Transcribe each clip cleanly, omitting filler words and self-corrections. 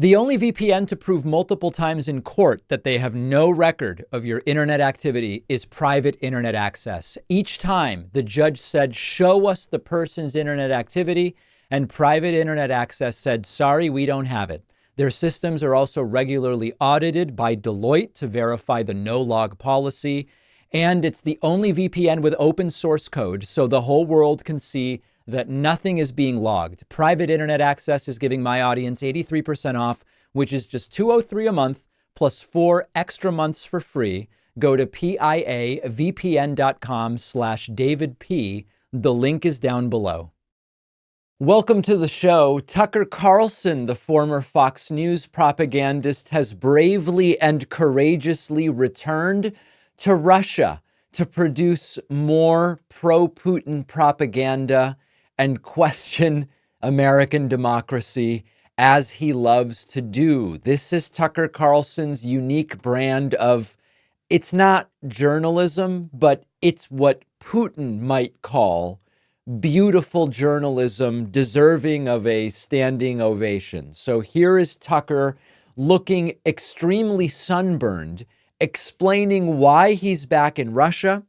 The only VPN to prove multiple times in court that they have no record of your internet activity is private internet access. Each time the judge said, show us the person's internet activity, and private internet access said, sorry, we don't have it. Their systems are also regularly audited by Deloitte to verify the no-log policy. And it's the only VPN with open source code, so the whole world can see that nothing is being logged. Private internet access is giving my audience 83% off, which is just $203 a month plus 4 extra months for free. Go to piavpn.com/DavidP. The link is down below. Welcome to the show. Tucker Carlson, the former Fox News propagandist, has bravely and courageously returned to Russia to produce more pro-Putin propaganda and question American democracy as he loves to do. This is Tucker Carlson's unique brand of, it's not journalism, but it's what Putin might call beautiful journalism deserving of a standing ovation. So here is Tucker looking extremely sunburned, explaining why he's back in Russia,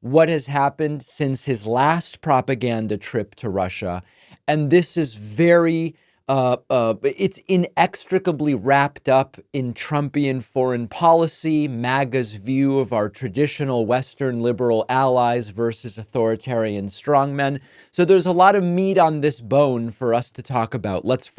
what has happened since his last propaganda trip to Russia. And this is very, it's inextricably wrapped up in Trumpian foreign policy, MAGA's view of our traditional Western liberal allies versus authoritarian strongmen. So there's a lot of meat on this bone for us to talk about. Let's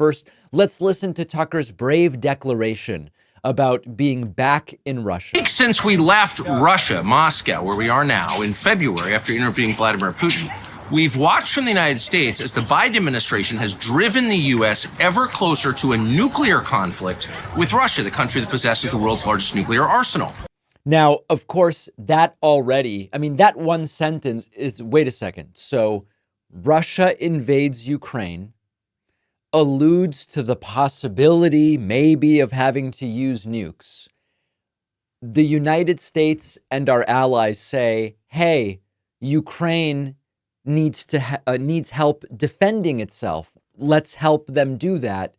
listen to Tucker's brave declaration about being back in Russia. Since we left Russia, Moscow, where we are now, in February after interviewing Vladimir Putin, we've watched from the United States as the Biden administration has driven the U.S. ever closer to a nuclear conflict with Russia, the country that possesses the world's largest nuclear arsenal. Now, of course, that one sentence is, wait a second. So Russia invades Ukraine, alludes to the possibility maybe of having to use nukes. The United States and our allies say, hey, Ukraine needs help defending itself. Let's help them do that.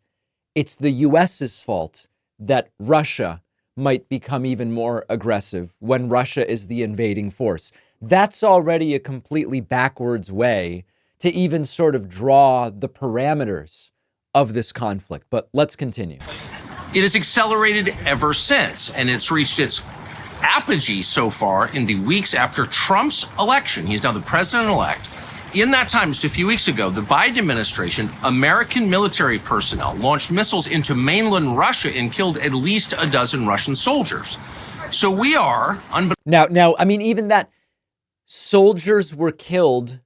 It's the US's fault that Russia might become even more aggressive when Russia is the invading force. That's already a completely backwards way to even sort of draw the parameters of this conflict. But let's continue. It has accelerated ever since, and it's reached its apogee so far in the weeks after Trump's election. He's now the president-elect. In that time, just a few weeks ago, the Biden administration, American military personnel launched missiles into mainland Russia and killed at least a dozen Russian soldiers. So we are... Now, I mean, even that, soldiers were killed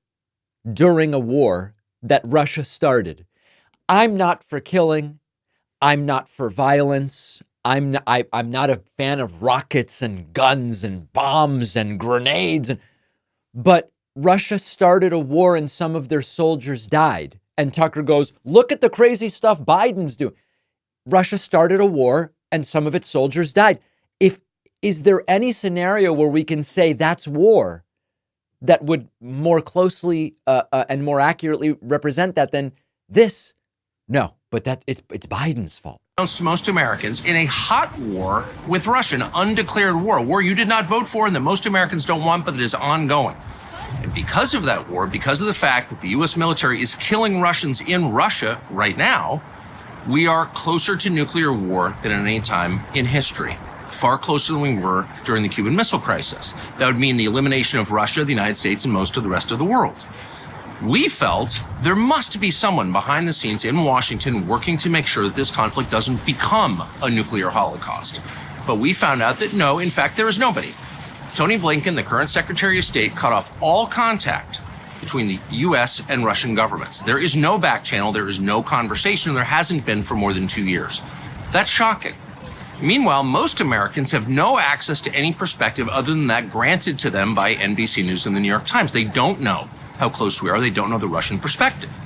during a war that Russia started. I'm not for killing. I'm not for violence. I'm not a fan of rockets and guns and bombs and grenades. But Russia started a war and some of their soldiers died. And Tucker goes, look at the crazy stuff Biden's doing. Russia started a war and some of its soldiers died. Is there any scenario where we can say that's war that would more closely and more accurately represent that than this? No, but it's Biden's fault. To most Americans in a hot war with Russia, an undeclared war, a war you did not vote for and that most Americans don't want, but that is ongoing. And because of that war, because of the fact that the U.S. military is killing Russians in Russia right now, we are closer to nuclear war than at any time in history. Far closer than we were during the Cuban Missile Crisis. That would mean the elimination of Russia, the United States, and most of the rest of the world. We felt there must be someone behind the scenes in Washington working to make sure that this conflict doesn't become a nuclear holocaust. But we found out that no, in fact, there is nobody. Tony Blinken, the current Secretary of State, cut off all contact between the U.S. and Russian governments. There is no back channel, there is no conversation, and there hasn't been for more than 2 years. That's shocking. Meanwhile, most Americans have no access to any perspective other than that granted to them by NBC News and the New York Times. They don't know how close we are. They don't know the Russian perspective.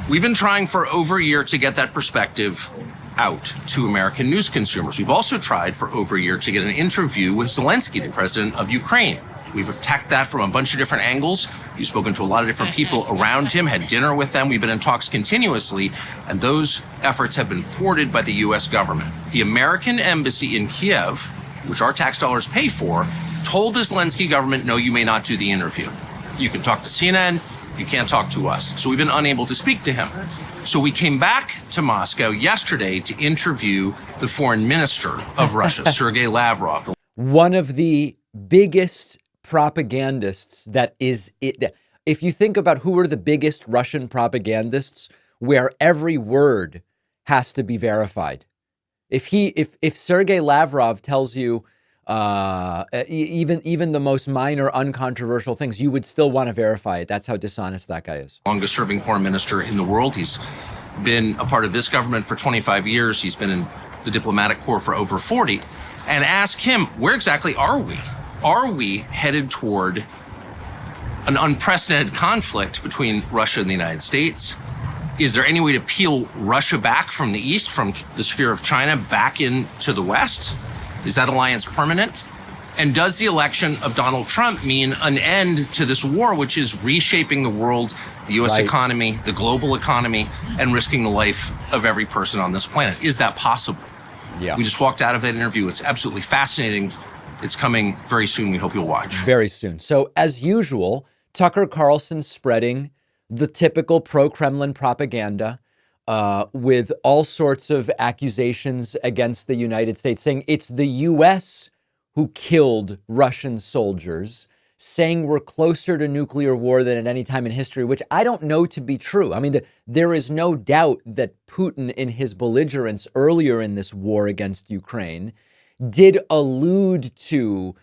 We've been trying for over a year to get that perspective out to American news consumers. We've also tried for over a year to get an interview with Zelensky, the president of Ukraine. We've attacked that from a bunch of different angles. He's spoken to a lot of different people around him, had dinner with them. We've been in talks continuously, and those efforts have been thwarted by the U.S. government. The American embassy in Kiev, which our tax dollars pay for, told the Zelensky government, no, you may not do the interview. You can talk to CNN, you can't talk to us. So we've been unable to speak to him. So we came back to Moscow yesterday to interview the foreign minister of Russia, Sergei Lavrov. One of the biggest propagandists that is it. If you think about who are the biggest Russian propagandists, where every word has to be verified. If Sergei Lavrov tells you even the most minor uncontroversial things, you would still want to verify it. That's how dishonest that guy is. Longest serving foreign minister in the world. He's been a part of this government for 25 years. He's been in the diplomatic corps for over 40. And ask him, where exactly are we? Are we headed toward an unprecedented conflict between Russia and the United States? Is there any way to peel Russia back from the east, from the sphere of China, back into the west? Is that alliance permanent? And does the election of Donald Trump mean an end to this war, which is reshaping the world, the U.S. economy, the global economy, and risking the life of every person on this planet? Is that possible? Yeah. We just walked out of that interview. It's absolutely fascinating. It's coming very soon. We hope you'll watch. Very soon. So as usual, Tucker Carlson spreading the typical pro-Kremlin propaganda with all sorts of accusations against the United States, saying it's the U.S. who killed Russian soldiers, saying we're closer to nuclear war than at any time in history, which I don't know to be true. I mean, there is no doubt that Putin, in his belligerence earlier in this war against Ukraine, did allude to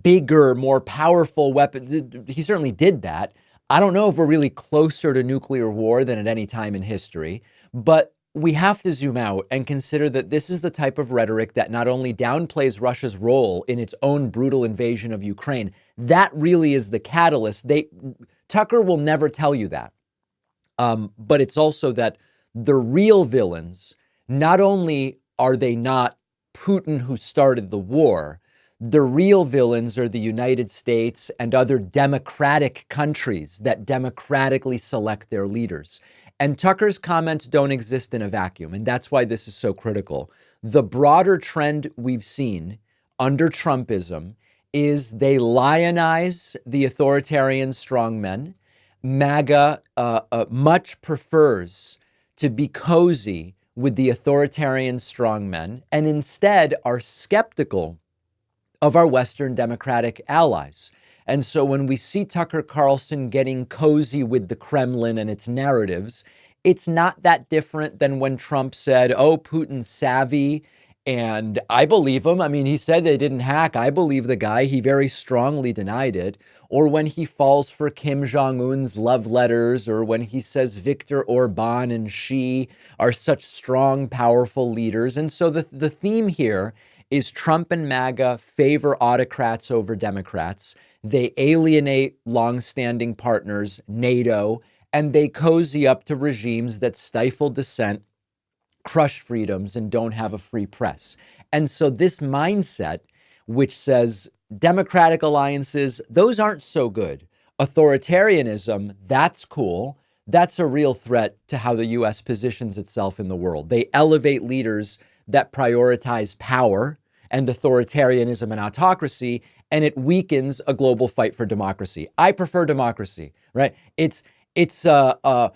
bigger, more powerful weapons. He certainly did that. I don't know if we're really closer to nuclear war than at any time in history, but we have to zoom out and consider that this is the type of rhetoric that not only downplays Russia's role in its own brutal invasion of Ukraine, that really is the catalyst. Tucker will never tell you that. But it's also that the real villains, not only are they not Putin who started the war, the real villains are the United States and other democratic countries that democratically select their leaders. And Tucker's comments don't exist in a vacuum, and that's why this is so critical. The broader trend we've seen under Trumpism is they lionize the authoritarian strongmen. MAGA much prefers to be cozy with the authoritarian strongmen and instead are skeptical of our Western democratic allies. And so when we see Tucker Carlson getting cozy with the Kremlin and its narratives, it's not that different than when Trump said, oh, Putin's savvy. And I believe him. I mean, he said they didn't hack. I believe the guy. He very strongly denied it. Or when he falls for Kim Jong-un's love letters, or when he says Viktor Orban and Xi are such strong, powerful leaders. And so the theme here is Trump and MAGA favor autocrats over Democrats. They alienate longstanding partners, NATO, and they cozy up to regimes that stifle dissent, crush freedoms, and don't have a free press. And so this mindset, which says democratic alliances, those aren't so good. Authoritarianism, that's cool. That's a real threat to how the U.S. positions itself in the world. They elevate leaders that prioritize power and authoritarianism and autocracy, and it weakens a global fight for democracy. I prefer democracy, right? It's a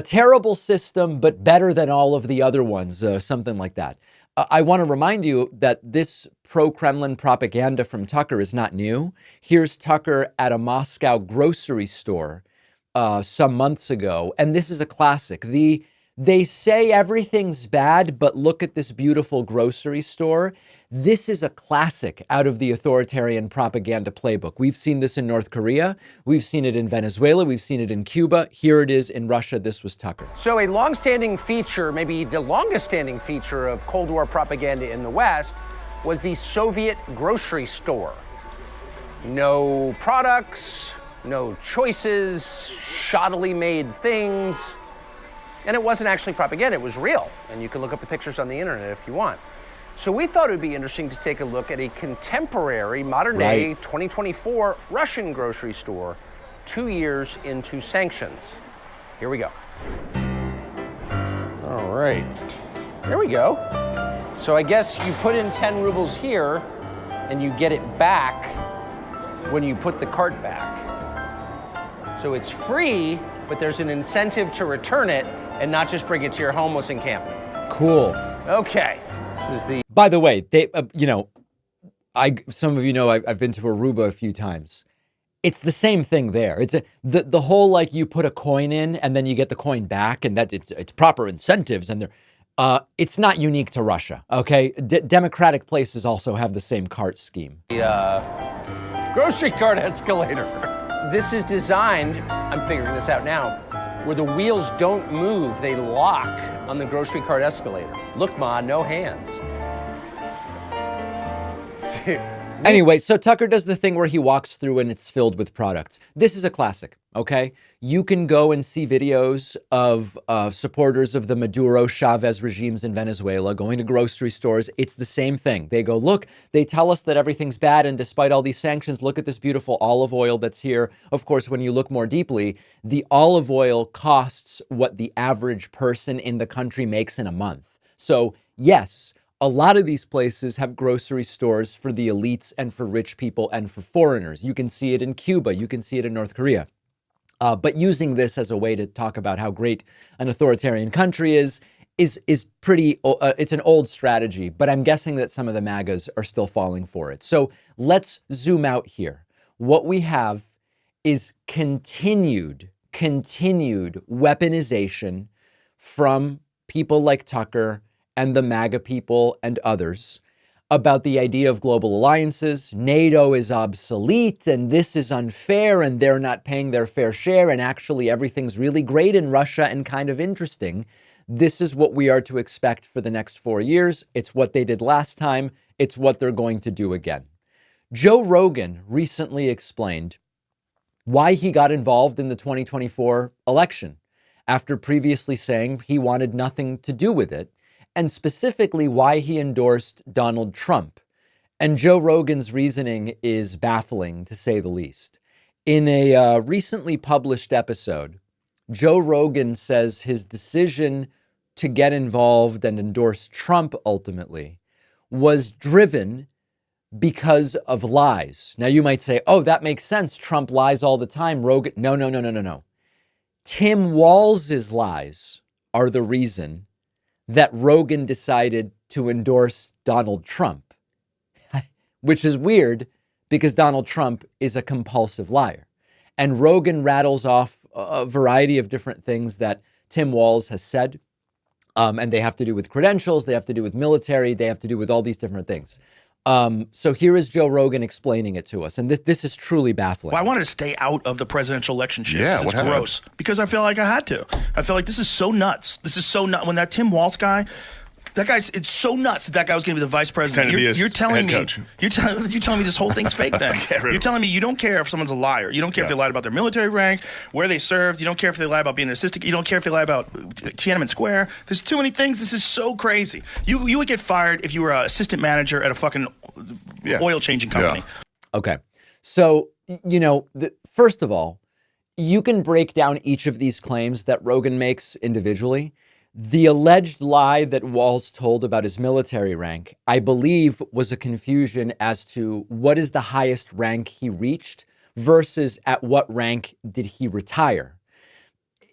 terrible system, but better than all of the other ones, something like that. I want to remind you that this pro-Kremlin propaganda from Tucker is not new. Here's Tucker at a Moscow grocery store some months ago, and this is a classic. They say everything's bad, but look at this beautiful grocery store. This is a classic out of the authoritarian propaganda playbook. We've seen this in North Korea. We've seen it in Venezuela. We've seen it in Cuba. Here it is in Russia. This was Tucker. So a longstanding feature, maybe the longest standing feature of Cold War propaganda in the West was the Soviet grocery store. No products, no choices, shoddily made things. And it wasn't actually propaganda, it was real. And you can look up the pictures on the internet if you want. So we thought it would be interesting to take a look at a contemporary, modern-day, 2024 Russian grocery store 2 years into sanctions. Here we go. All right, there we go. So I guess you put in 10 rubles here and you get it back when you put the cart back. So it's free, but there's an incentive to return it and not just bring it to your homeless encampment. Cool. Okay, this is the... By the way, they, some of you know I've been to Aruba a few times. It's the same thing there. It's the whole, like, you put a coin in and then you get the coin back, and that it's proper incentives, and it's not unique to Russia. Okay, democratic places also have the same cart scheme. Grocery cart escalator. This is designed, I'm figuring this out now, where the wheels don't move, they lock on the grocery cart escalator. Look, Ma, no hands. Anyway, so Tucker does the thing where he walks through and it's filled with products. This is a classic, okay? You can go and see videos of supporters of the Maduro, Chavez regimes in Venezuela going to grocery stores. It's the same thing. They go, look, they tell us that everything's bad, and despite all these sanctions, look at this beautiful olive oil that's here. Of course, when you look more deeply, the olive oil costs what the average person in the country makes in a month. So yes, a lot of these places have grocery stores for the elites and for rich people and for foreigners. You can see it in Cuba. You can see it in North Korea. But using this as a way to talk about how great an authoritarian country is pretty, it's an old strategy, but I'm guessing that some of the MAGAs are still falling for it. So let's zoom out here. What we have is continued weaponization from people like Tucker and the MAGA people and others about the idea of global alliances. NATO is obsolete, and this is unfair, and they're not paying their fair share, and actually everything's really great in Russia and kind of interesting. This is what we are to expect for the next 4 years. It's what they did last time. It's what they're going to do again. Joe Rogan recently explained why he got involved in the 2024 election after previously saying he wanted nothing to do with it, and specifically why he endorsed Donald Trump. And Joe Rogan's reasoning is baffling, to say the least. In a recently published episode, Joe Rogan says his decision to get involved and endorse Trump ultimately was driven because of lies. Now you might say, oh, that makes sense. Trump lies all the time. Rogan, no. Tim Walz's lies are the reason that Rogan decided to endorse Donald Trump, which is weird because Donald Trump is a compulsive liar. And Rogan rattles off a variety of different things that Tim Walz has said, and they have to do with credentials, they have to do with military, they have to do with all these different things. So here is Joe Rogan explaining it to us, and this is truly baffling. Well, I wanted to stay out of the presidential election shit. Yeah, it's gross. Because I feel like I had to. I feel like this is so nuts. This is so nuts. When that Tim Walz guy, it's so nuts that guy was going to be the vice president. You're telling me, you're telling me this whole thing's fake then. You're telling me you don't care if someone's a liar. You don't care if they lied about their military rank, where they served. You don't care if they lie about being an assistant. You don't care if they lie about Tiananmen Square. There's too many things. This is so crazy. You would get fired if you were an assistant manager at a fucking oil changing company. Yeah. Okay. So, first of all, you can break down each of these claims that Rogan makes individually. The alleged lie that Walz told about his military rank, I believe, was a confusion as to what is the highest rank he reached versus at what rank did he retire.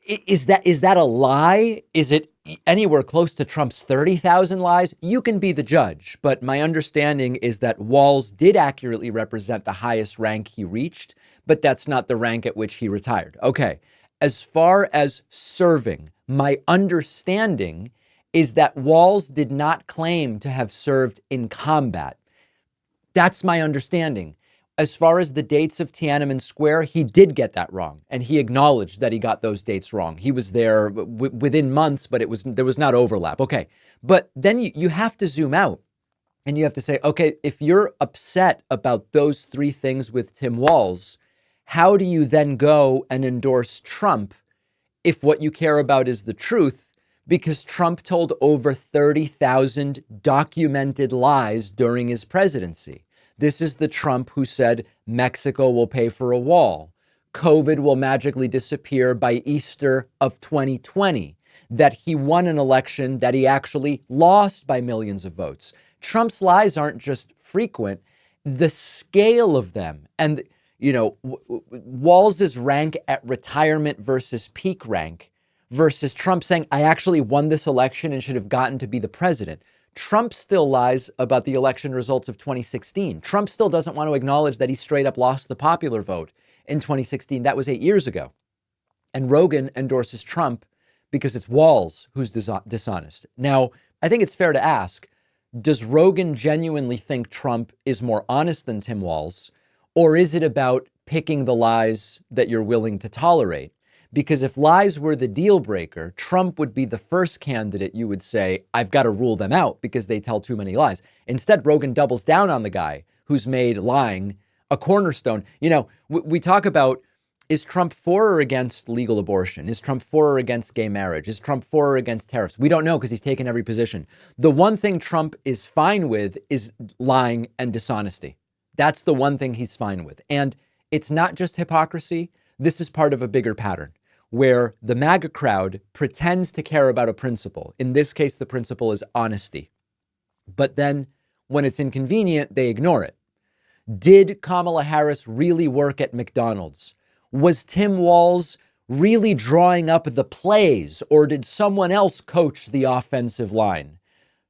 Is that a lie? Is it anywhere close to Trump's 30,000 lies? You can be the judge, but my understanding is that Walz did accurately represent the highest rank he reached, but that's not the rank at which he retired. Okay. As far as serving, my understanding is that Walz did not claim to have served in combat. That's my understanding. As far as the dates of Tiananmen Square, he did get that wrong, and he acknowledged that he got those dates wrong. He was there within months, but there was not overlap. Okay, but then you have to zoom out, and you have to say, okay, if you're upset about those three things with Tim Walz, how do you then go and endorse Trump if what you care about is the truth? because Trump told over 30,000 documented lies during his presidency. This is the Trump who said Mexico will pay for a wall, COVID will magically disappear by Easter of 2020, that he won an election that he actually lost by millions of votes. Trump's lies aren't just frequent, the scale of them. And, Walz's rank at retirement versus peak rank versus Trump saying, I actually won this election and should have gotten to be the president. Trump still lies about the election results of 2016. Trump still doesn't want to acknowledge that he straight up lost the popular vote in 2016. That was 8 years ago. And Rogan endorses Trump because it's Walz who's dishonest. Now, I think it's fair to ask, does Rogan genuinely think Trump is more honest than Tim Walz? Or is it about picking the lies that you're willing to tolerate? Because if lies were the deal breaker, Trump would be the first candidate you would say, I've got to rule them out because they tell too many lies. Instead, Rogan doubles down on the guy who's made lying a cornerstone. We talk about, is Trump for or against legal abortion? Is Trump for or against gay marriage? Is Trump for or against tariffs? We don't know because he's taken every position. The one thing Trump is fine with is lying and dishonesty. That's the one thing he's fine with. And it's not just hypocrisy. This is part of a bigger pattern where the MAGA crowd pretends to care about a principle. In this case, the principle is honesty. But then when it's inconvenient, they ignore it. Did Kamala Harris really work at McDonald's? Was Tim Walz really drawing up the plays, or did someone else coach the offensive line?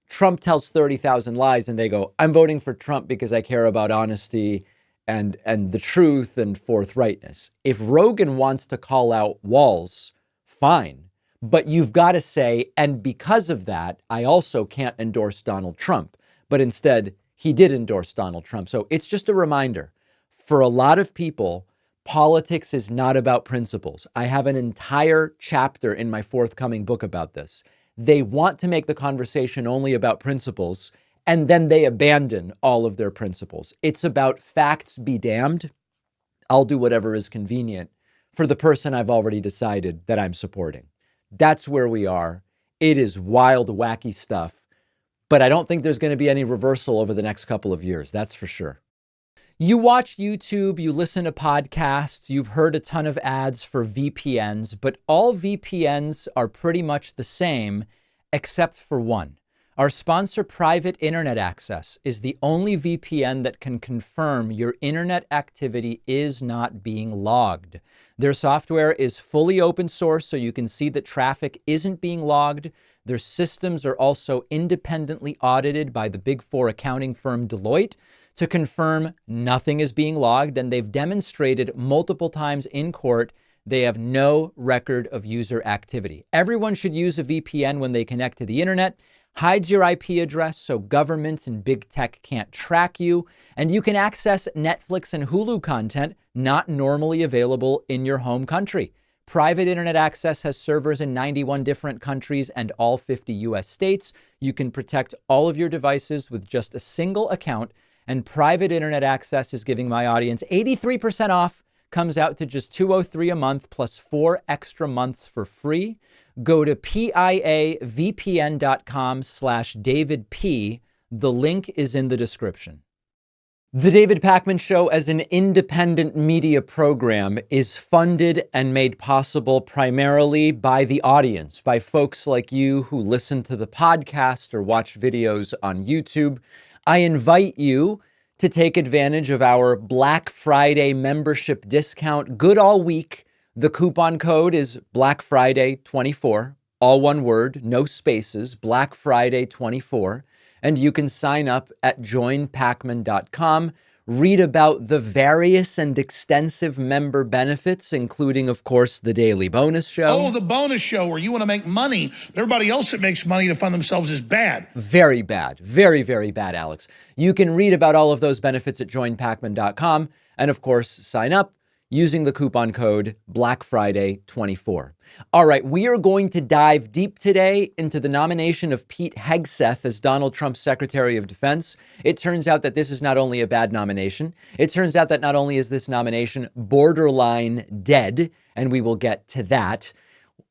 Trump tells 30,000 lies and they go, I'm voting for Trump because I care about honesty and the truth and forthrightness. If Rogan wants to call out Walz, fine. But you've got to say, and because of that, I also can't endorse Donald Trump. But instead, he did endorse Donald Trump. So it's just a reminder. For a lot of people, politics is not about principles. I have an entire chapter in my forthcoming book about this. They want to make the conversation only about principles, and then they abandon all of their principles. It's about facts be damned. I'll do whatever is convenient for the person I've already decided that I'm supporting. That's where we are. It is wild, wacky stuff, but I don't think there's going to be any reversal over the next couple of years. That's for sure. You watch YouTube, you listen to podcasts, you've heard a ton of ads for VPNs, but all VPNs are pretty much the same, except for one. Our sponsor, Private Internet Access, is the only VPN that can confirm your internet activity is not being logged. Their software is fully open source, so you can see that traffic isn't being logged. Their systems are also independently audited by the Big Four accounting firm Deloitte to confirm nothing is being logged, and they've demonstrated multiple times in court they have no record of user activity. Everyone should use a VPN when they connect to the internet. Hides your IP address so governments and big tech can't track you, and you can access Netflix and Hulu content not normally available in your home country. Private Internet Access has servers in 91 different countries and all 50 US states. You can protect all of your devices with just a single account, and Private Internet Access is giving my audience 83% off. Comes out to just $203 a month plus 4 extra months for free. Go to piavpn.com/DavidP. The link is in the description. The David Pakman Show, as an independent media program, is funded and made possible primarily by the audience, by folks like you who listen to the podcast or watch videos on YouTube. I invite you to take advantage of our Black Friday membership discount, good all week. The coupon code is Black Friday 24, all one word, no spaces, Black Friday 24. And you can sign up at joinpakman.com. Read about the various and extensive member benefits, including, of course, the daily bonus show. Oh, the bonus show where you want to make money, but everybody else that makes money to fund themselves is bad. Very bad. Very, very bad, Alex. You can read about all of those benefits at joinpakman.com. And, of course, sign up using the coupon code Black Friday 24. All right, we are going to dive deep today into the nomination of Pete Hegseth as Donald Trump's Secretary of Defense. It turns out that this is not only a bad nomination, it turns out that not only is this nomination borderline dead, and we will get to that,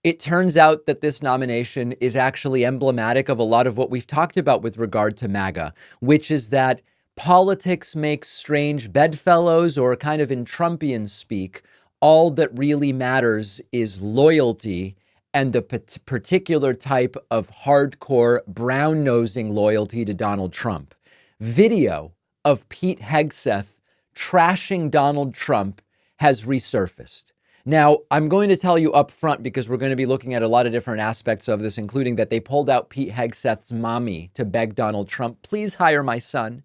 It turns out that this nomination is actually emblematic of a lot of what we've talked about with regard to MAGA, which is that politics makes strange bedfellows, or kind of in Trumpian speak, all that really matters is loyalty, and a particular type of hardcore brown-nosing loyalty to Donald Trump. Video of Pete Hegseth trashing Donald Trump has resurfaced. Now, I'm going to tell you up front, because we're going to be looking at a lot of different aspects of this, including that they pulled out Pete Hegseth's mommy to beg Donald Trump, please hire my son.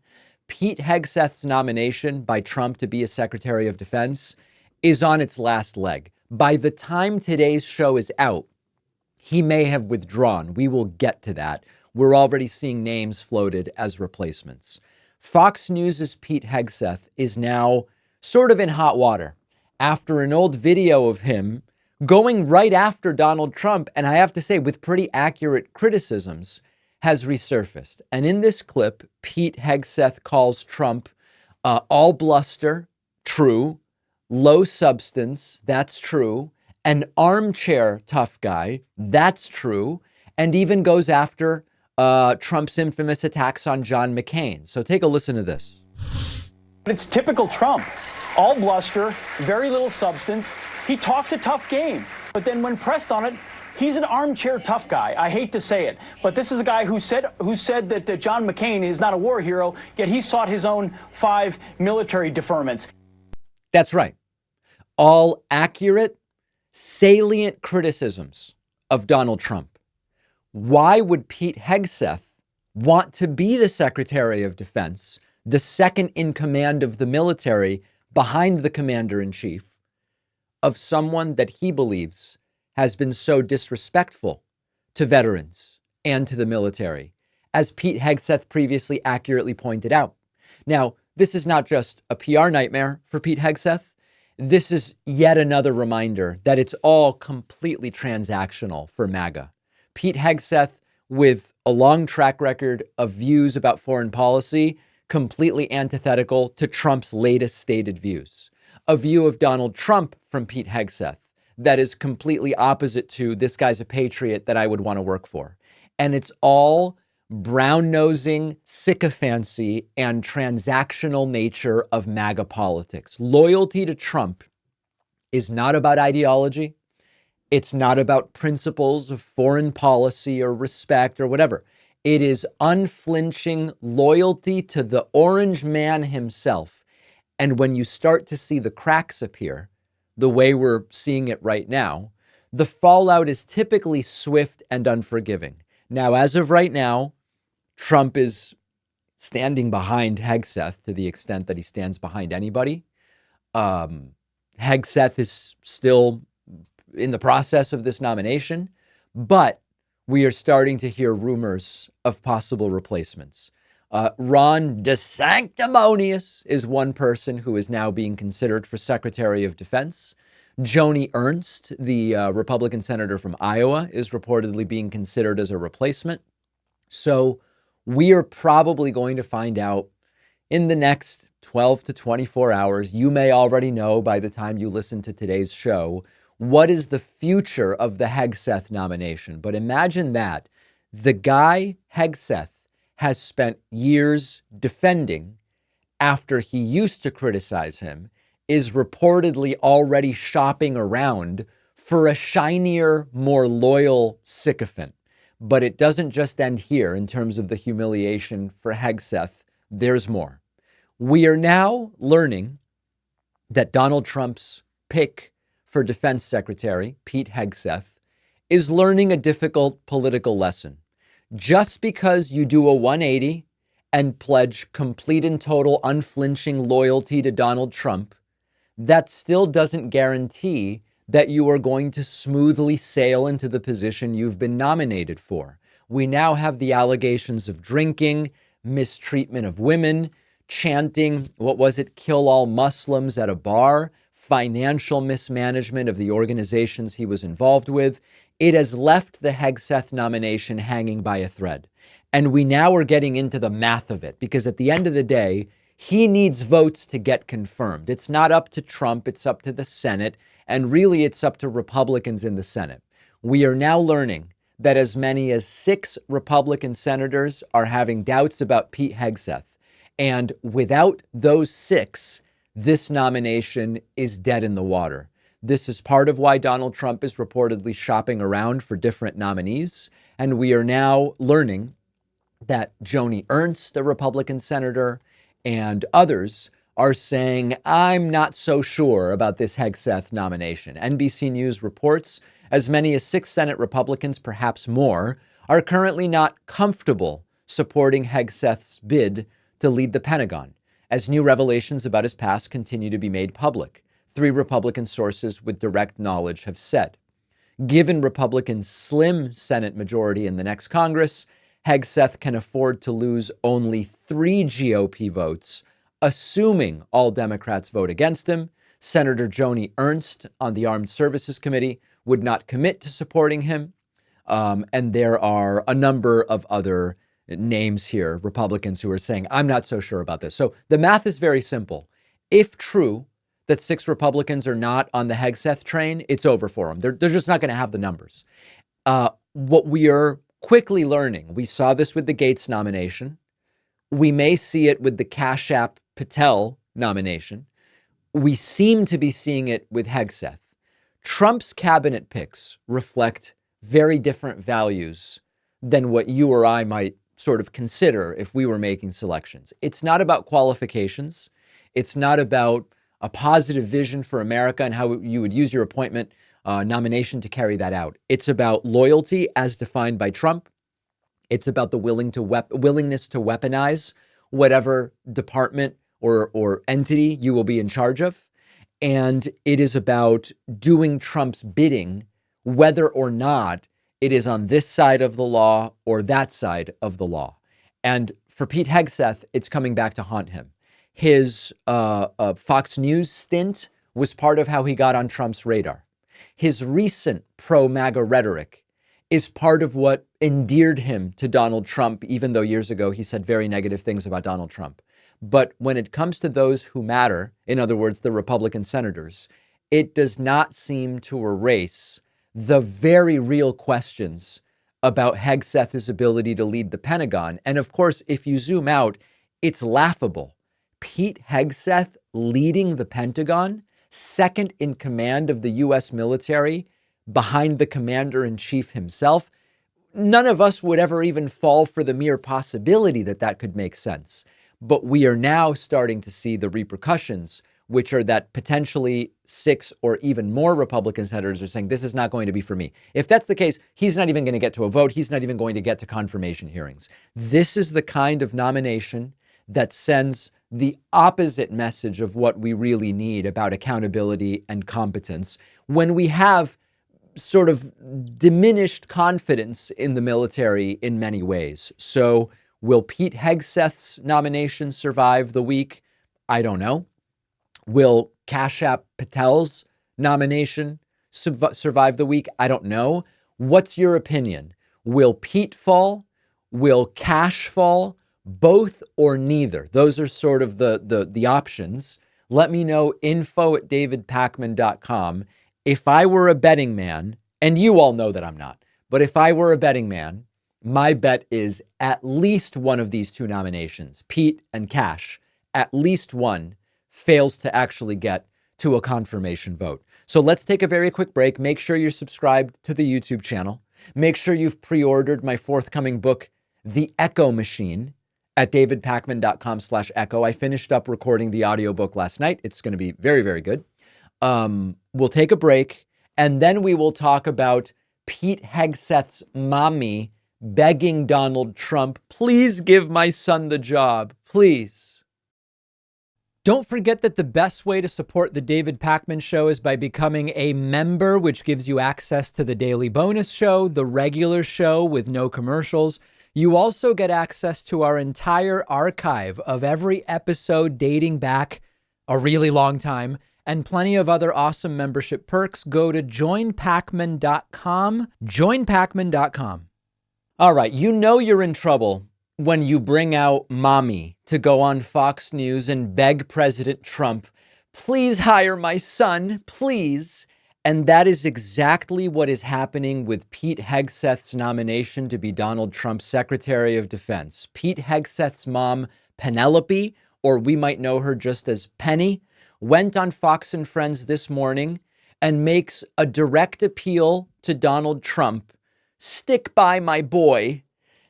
Pete Hegseth's nomination by Trump to be a Secretary of Defense is on its last leg. By the time today's show is out, he may have withdrawn. We will get to that. We're already seeing names floated as replacements. Fox News' Pete Hegseth is now sort of in hot water after an old video of him going right after Donald Trump, and I have to say with pretty accurate criticisms, has resurfaced. And in this clip, Pete Hegseth calls Trump all bluster, true, low substance, that's true, an armchair tough guy, that's true, and even goes after Trump's infamous attacks on John McCain. So take a listen to this. It's typical Trump. All bluster, very little substance. He talks a tough game, but then when pressed on it, he's an armchair tough guy. I hate to say it, but this is a guy who said that John McCain is not a war hero, yet he sought his own 5 military deferments. That's right. All accurate, salient criticisms of Donald Trump. Why would Pete Hegseth want to be the Secretary of Defense, the second in command of the military behind the Commander-in-Chief, of someone that he believes has been so disrespectful to veterans and to the military, as Pete Hegseth previously accurately pointed out? Now, this is not just a PR nightmare for Pete Hegseth. This is yet another reminder that it's all completely transactional for MAGA. Pete Hegseth, with a long track record of views about foreign policy, completely antithetical to Trump's latest stated views. A view of Donald Trump from Pete Hegseth that is completely opposite to this guy's a patriot that I would want to work for. And it's all brown-nosing, sycophancy, and transactional nature of MAGA politics. Loyalty to Trump is not about ideology. It's not about principles of foreign policy or respect or whatever. It is unflinching loyalty to the orange man himself. And when you start to see the cracks appear, the way we're seeing it right now, the fallout is typically swift and unforgiving. Now, as of right now, Trump is standing behind Hegseth to the extent that he stands behind anybody. Hegseth is still in the process of this nomination, but we are starting to hear rumors of possible replacements. Ron DeSanctimonious is one person who is now being considered for Secretary of Defense. Joni Ernst, the Republican senator from Iowa, is reportedly being considered as a replacement. So we are probably going to find out in the next 12 to 24 hours. You may already know by the time you listen to today's show what is the future of the Hegseth nomination. But imagine that. The guy, Hegseth, has spent years defending after he used to criticize him, is reportedly already shopping around for a shinier, more loyal sycophant. But it doesn't just end here in terms of the humiliation for Hegseth. There's more. We are now learning that Donald Trump's pick for Defense Secretary, Pete Hegseth, is learning a difficult political lesson. Just because you do a 180 and pledge complete and total unflinching loyalty to Donald Trump, that still doesn't guarantee that you are going to smoothly sail into the position you've been nominated for. We now have the allegations of drinking, mistreatment of women, chanting, kill all Muslims at a bar, financial mismanagement of the organizations he was involved with. It has left the Hegseth nomination hanging by a thread. And we now are getting into the math of it, because at the end of the day, he needs votes to get confirmed. It's not up to Trump, it's up to the Senate, and really it's up to Republicans in the Senate. We are now learning that as many as 6 Republican senators are having doubts about Pete Hegseth. And without those 6, this nomination is dead in the water. This is part of why Donald Trump is reportedly shopping around for different nominees. And we are now learning that Joni Ernst, a Republican senator, and others are saying, I'm not so sure about this Hegseth nomination. NBC News reports as many as 6 Senate Republicans, perhaps more, are currently not comfortable supporting Hegseth's bid to lead the Pentagon, as new revelations about his past continue to be made public, 3 Republican sources with direct knowledge have said. Given Republicans' slim Senate majority in the next Congress, Hegseth can afford to lose only 3 GOP votes, assuming all Democrats vote against him. Senator Joni Ernst on the Armed Services Committee would not commit to supporting him. And there are a number of other names here, Republicans who are saying, I'm not so sure about this. So the math is very simple. If true that 6 Republicans are not on the Hegseth train, it's over for them. They're just not going to have the numbers. What we are quickly learning, we saw this with the Gates nomination. We may see it with the Cash App Patel nomination. We seem to be seeing it with Hegseth. Trump's cabinet picks reflect very different values than what you or I might sort of consider if we were making selections. It's not about qualifications. It's not about a positive vision for America and how you would use your appointment nomination to carry that out. It's about loyalty as defined by Trump. It's about the willingness to weaponize whatever department or entity you will be in charge of. And it is about doing Trump's bidding, whether or not it is on this side of the law or that side of the law. And for Pete Hegseth, it's coming back to haunt him. His Fox News stint was part of how he got on Trump's radar. His recent pro-MAGA rhetoric is part of what endeared him to Donald Trump, even though years ago he said very negative things about Donald Trump. But when it comes to those who matter, in other words, the Republican senators, it does not seem to erase the very real questions about Hegseth's ability to lead the Pentagon. And of course, if you zoom out, it's laughable. Pete Hegseth leading the Pentagon, second in command of the U.S. military, behind the commander-in-chief himself. None of us would ever even fall for the mere possibility that that could make sense. But we are now starting to see the repercussions, which are that potentially 6 or even more Republican senators are saying, this is not going to be for me. If that's the case, he's not even going to get to a vote. He's not even going to get to confirmation hearings. This is the kind of nomination that sends the opposite message of what we really need about accountability and competence when we have sort of diminished confidence in the military in many ways. So will Pete Hegseth's nomination survive the week? I don't know. Will Cash App Patel's nomination survive the week? I don't know. What's your opinion? Will Pete fall? Will Cash fall? Both or neither? Those are sort of the options. Let me know, info@davidpakman.com. If I were a betting man, and you all know that I'm not, but if I were a betting man, my bet is at least one of these 2 nominations, Pete and Cash, at least one fails to actually get to a confirmation vote. So let's take a very quick break. Make sure you're subscribed to the YouTube channel. Make sure you've pre-ordered my forthcoming book, The Echo Machine, at davidpakman.com/echo. I finished up recording the audiobook last night. It's going to be very, very good. We'll take a break, and then we will talk about Pete Hegseth's mommy begging Donald Trump, please give my son the job, please. Don't forget that the best way to support the David Pakman Show is by becoming a member, which gives you access to the daily bonus show, the regular show with no commercials. You also get access to our entire archive of every episode dating back a really long time and plenty of other awesome membership perks. Go to joinpakman.com, joinpakman.com. All right, you know you're in trouble when you bring out mommy to go on Fox News and beg President Trump, please hire my son, please. And that is exactly what is happening with Pete Hegseth's nomination to be Donald Trump's Secretary of Defense. Pete Hegseth's mom, Penelope, or we might know her just as Penny, went on Fox and Friends this morning and makes a direct appeal to Donald Trump. Stick by my boy.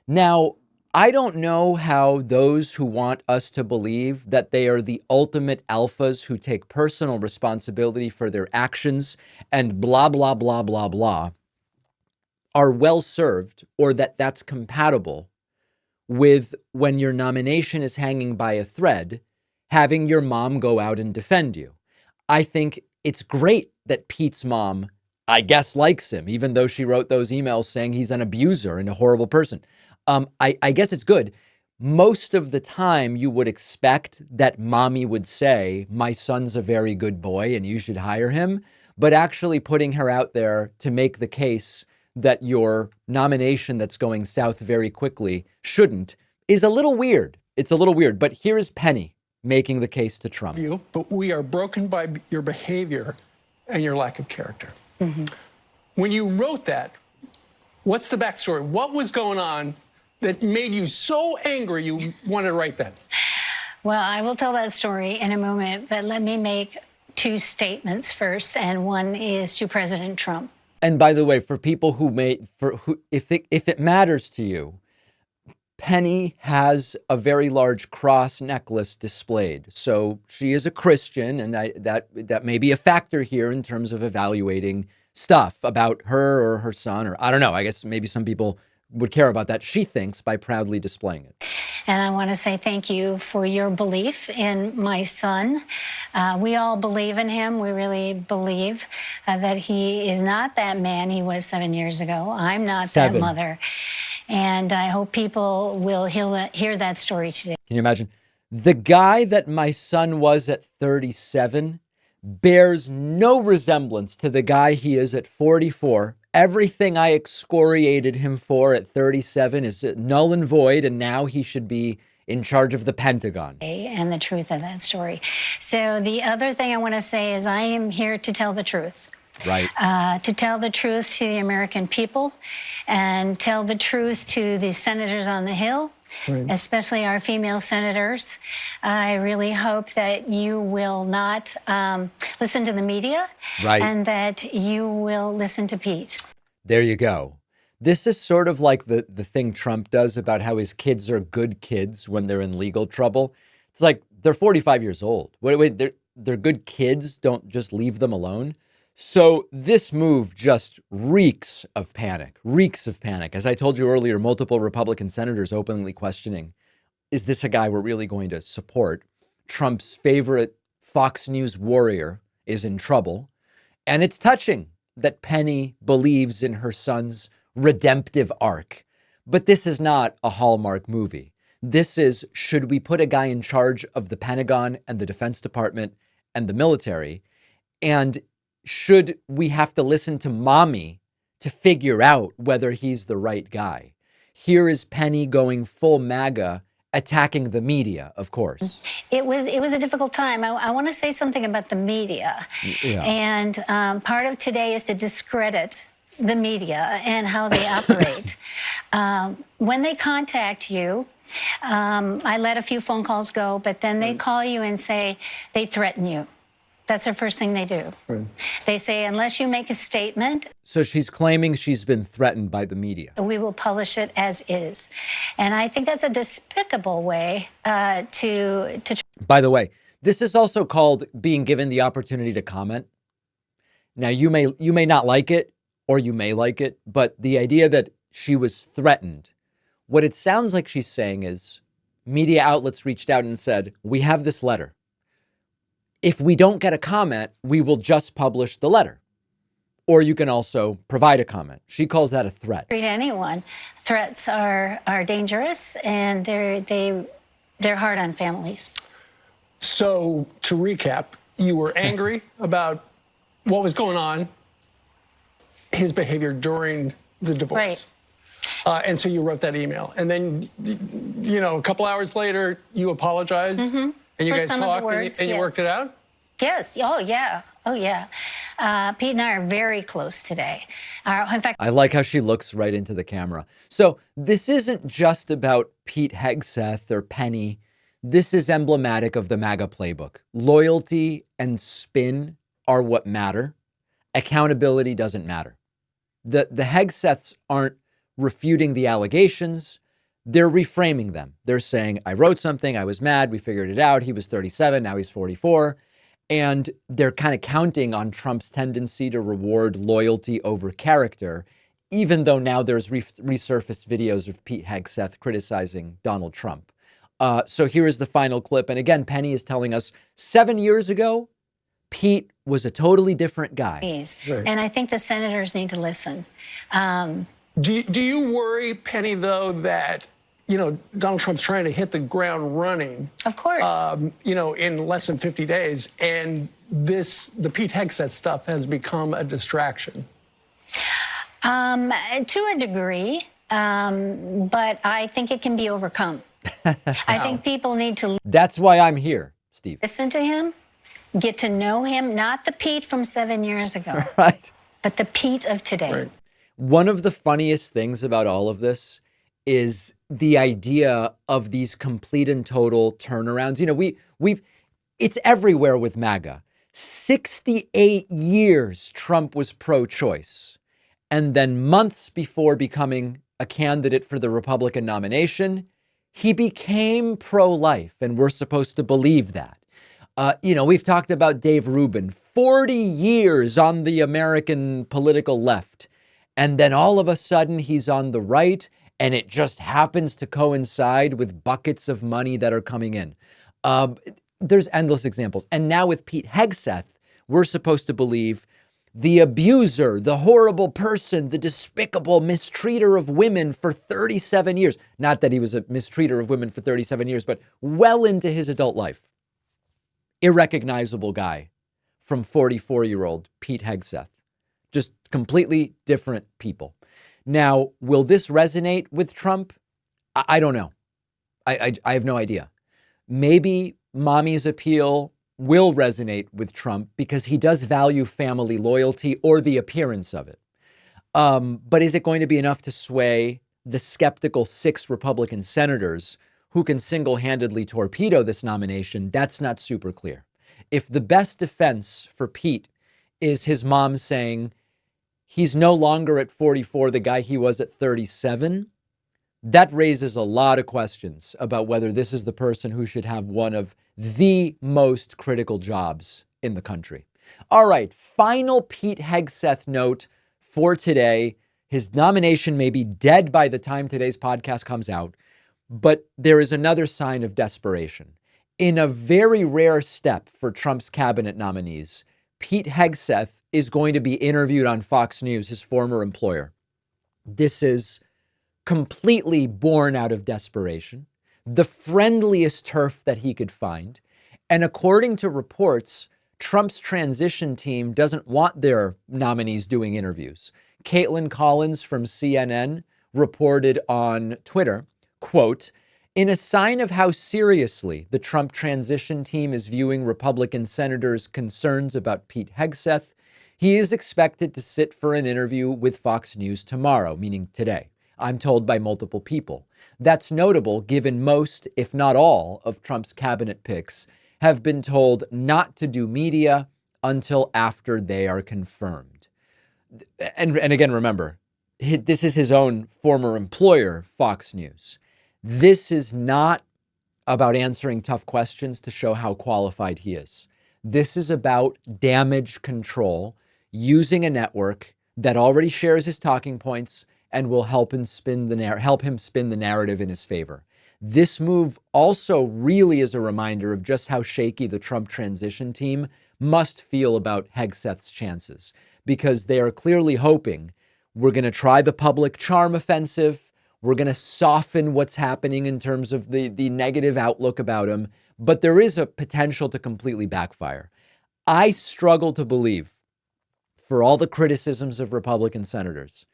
Now, I don't know how those who want us to believe that they are the ultimate alphas who take personal responsibility for their actions and blah, blah, blah, blah, blah, are well served, or that that's compatible with when your nomination is hanging by a thread, having your mom go out and defend you. I think it's great that Pete's mom, I guess, likes him, even though she wrote those emails saying he's an abuser and a horrible person. I guess it's good. Most of the time you would expect that mommy would say, my son's a very good boy and you should hire him. But actually putting her out there to make the case that your nomination that's going south very quickly shouldn't is a little weird. It's a little weird. But here is Penny making the case to Trump. But we are broken by your behavior and your lack of character. Mm-hmm. When you wrote that, what's the backstory? What was going on that made you so angry you wanted to write that? Well, I will tell that story in a moment, but let me make two statements first, and one is to President Trump. And by the way, for people if it matters to you, Penny has a very large cross necklace displayed. So she is a Christian, and that may be a factor here in terms of evaluating stuff about her or her son, or I don't know. I guess maybe some people would care about that, she thinks, by proudly displaying it. And I want to say thank you for your belief in my son. We all believe in him. We really believe that he is not that man he was 7 years ago. I'm not that mother. And I hope people will hear that story today. Can you imagine? The guy that my son was at 37 bears no resemblance to the guy he is at 44. Everything I excoriated him for at 37 is null and void, and now he should be in charge of the Pentagon. And the truth of that story. So the other thing I want to say is I am here to tell the truth. Right. To tell the truth to the American people and tell the truth to the senators on the Hill, right, especially our female senators. I really hope that you will not listen to the media, right, and that you will listen to Pete. There you go. This is sort of like the thing Trump does about how his kids are good kids when they're in legal trouble. It's like they're 45 years old. Wait, they're good kids. Don't just leave them alone. So this move just reeks of panic. As I told you earlier, multiple Republican senators openly questioning, is this a guy we're really going to support? Trump's favorite Fox News warrior is in trouble. And it's touching that Penny believes in her son's redemptive arc. But this is not a Hallmark movie. This is, should we put a guy in charge of the Pentagon and the Defense Department and the military? And should we have to listen to mommy to figure out whether he's the right guy? Here is Penny going full MAGA, attacking the media, of course. It was a difficult time. I want to say something about the media. Yeah. And part of today is to discredit the media and how they operate. When they contact you, I let a few phone calls go, but then they call you and say they threaten you. That's the first thing they do. Right. They say, unless you make a statement. So she's claiming she's been threatened by the media. We will publish it as is. And I think that's a despicable way to. By the way, this is also called being given the opportunity to comment. Now, you may not like it, or you may like it, but the idea that she was threatened, what it sounds like she's saying is media outlets reached out and said, we have this letter. If we don't get a comment, we will just publish the letter. Or you can also provide a comment. She calls that a threat. Treat anyone. Threats are dangerous, and they're hard on families. So to recap, you were angry about what was going on, his behavior during the divorce. Right. And so you wrote that email. And then, a couple hours later, you apologized. Mm-hmm. And you guys talked and you worked it out? Yes. Oh, yeah. Oh, yeah. Pete and I are very close today. In fact, I like how she looks right into the camera. So this isn't just about Pete Hegseth or Penny. This is emblematic of the MAGA playbook. Loyalty and spin are what matter. Accountability doesn't matter. The Hegseths aren't refuting the allegations. They're reframing them. They're saying, I wrote something, I was mad, we figured it out. He was 37, now he's 44. And they're kind of counting on Trump's tendency to reward loyalty over character, even though now there's resurfaced videos of Pete Hegseth criticizing Donald Trump. So here is the final clip. And again, Penny is telling us 7 years ago, Pete was a totally different guy. Right. And I think the senators need to listen. Do you worry, Penny, though, that, Donald Trump's trying to hit the ground running? Of course. In less than 50 days, and the Pete Hegseth stuff has become a distraction? To a degree, but I think it can be overcome. I think people need to That's why I'm here, Steve. Listen to him, get to know him, not the Pete from 7 years ago, Right. but the Pete of today. Right. One of the funniest things about all of this is the idea of these complete and total turnarounds. It's everywhere with MAGA. 68 years Trump was pro-choice. And then months before becoming a candidate for the Republican nomination, he became pro-life, and we're supposed to believe that. We've talked about Dave Rubin, 40 years on the American political left. And then all of a sudden he's on the right, and it just happens to coincide with buckets of money that are coming in. There's endless examples. And now with Pete Hegseth, we're supposed to believe the abuser, the horrible person, the despicable mistreater of women for 37 years. Not that he was a mistreater of women for 37 years, but well into his adult life. Irrecognizable guy from 44-year-old Pete Hegseth. Just completely different people. Now, will this resonate with Trump? I don't know. I have no idea. Maybe mommy's appeal will resonate with Trump because he does value family loyalty or the appearance of it. But is it going to be enough to sway the skeptical 6 Republican senators who can single-handedly torpedo this nomination? That's not super clear. If the best defense for Pete is his mom saying he's no longer at 44 the guy he was at 37, that raises a lot of questions about whether this is the person who should have one of the most critical jobs in the country. All right, final Pete Hegseth note for today. His nomination may be dead by the time today's podcast comes out, but there is another sign of desperation. In a very rare step for Trump's cabinet nominees, Pete Hegseth is going to be interviewed on Fox News, his former employer. This is completely born out of desperation, the friendliest turf that he could find. And according to reports, Trump's transition team doesn't want their nominees doing interviews. Caitlin Collins from CNN reported on Twitter, quote, "In a sign of how seriously the Trump transition team is viewing Republican senators' concerns about Pete Hegseth, he is expected to sit for an interview with Fox News tomorrow," meaning today. I'm told by multiple people. That's notable given most, if not all, of Trump's cabinet picks have been told not to do media until after they are confirmed. And again, remember, this is his own former employer, Fox News. This is not about answering tough questions to show how qualified he is. This is about damage control, using a network that already shares his talking points and will help him spin the narrative in his favor. This move also really is a reminder of just how shaky the Trump transition team must feel about Hegseth's chances, because they are clearly hoping we're going to try the public charm offensive. We're going to soften what's happening in terms of the negative outlook about him, but there is a potential to completely backfire. I struggle to believe, for all the criticisms of Republican senators,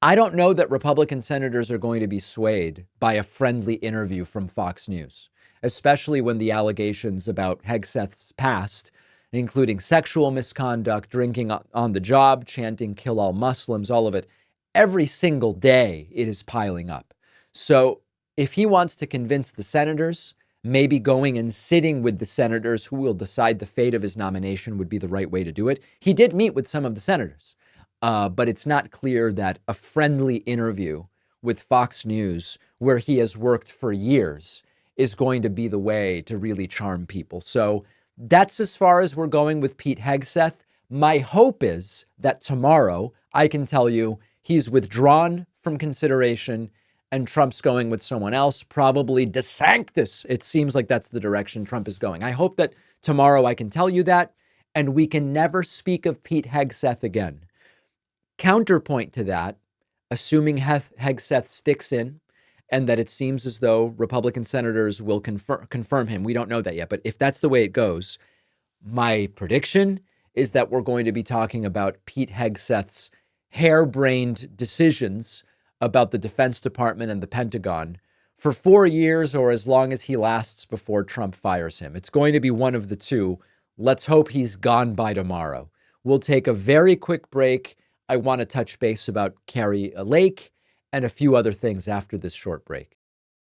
I don't know that Republican senators are going to be swayed by a friendly interview from Fox News, especially when the allegations about Hegseth's past including sexual misconduct, drinking on the job, chanting "kill all Muslims," all of it. Every single day it is piling up. So if he wants to convince the senators, maybe going and sitting with the senators who will decide the fate of his nomination would be the right way to do it. He did meet with some of the senators, but it's not clear that a friendly interview with Fox News, where he has worked for years, is going to be the way to really charm people. So that's as far as we're going with Pete Hegseth. My hope is that tomorrow I can tell you he's withdrawn from consideration and Trump's going with someone else, probably DeSantis. It seems like that's the direction Trump is going. I hope that tomorrow I can tell you that, and we can never speak of Pete Hegseth again. Counterpoint to that, assuming Hegseth sticks in, and that it seems as though Republican senators will confirm him. We don't know that yet, but if that's the way it goes, my prediction is that we're going to be talking about Pete Hegseth's harebrained decisions about the Defense Department and the Pentagon for 4 years or as long as he lasts before Trump fires him. It's going to be one of the two. Let's hope he's gone by tomorrow. We'll take a very quick break. I want to touch base about Kari Lakes and a few other things after this short break.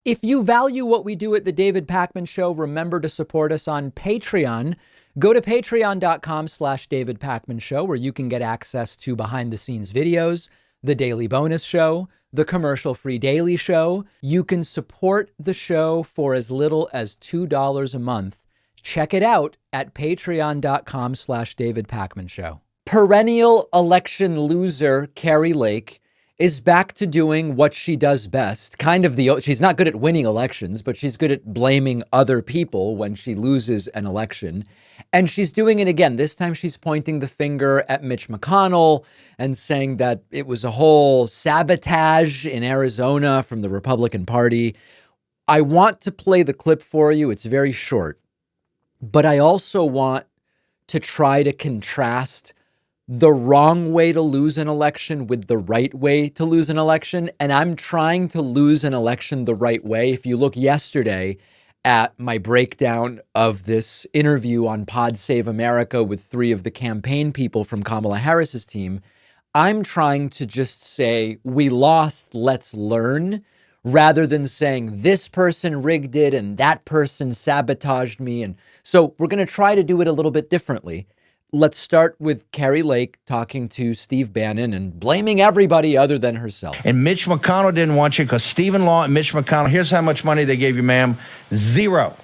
If you value what we do at The David Pakman Show, remember to support us on Patreon. Go to patreon.com/David Pakman Show, where you can get access to behind the scenes videos, the daily bonus show, the commercial-free daily show. You can support the show for as little as $2 a month. Check it out at patreon.com/David Pakman Show. Perennial election loser Kari Lakes is back to doing what she does best. She's not good at winning elections, but she's good at blaming other people when she loses an election. And she's doing it again. This time she's pointing the finger at Mitch McConnell and saying that it was a whole sabotage in Arizona from the Republican Party. I want to play the clip for you. It's very short, but I also want to try to contrast the wrong way to lose an election with the right way to lose an election. And I'm trying to lose an election the right way. If you look yesterday at my breakdown of this interview on Pod Save America with 3 of the campaign people from Kamala Harris's team, I'm trying to just say, we lost, let's learn, rather than saying this person rigged it and that person sabotaged me. And so we're going to try to do it a little bit differently. Let's start with Kari Lakes talking to Steve Bannon and blaming everybody other than herself. And Mitch McConnell didn't want you because Stephen Law and Mitch McConnell, here's how much money they gave you, ma'am. 0.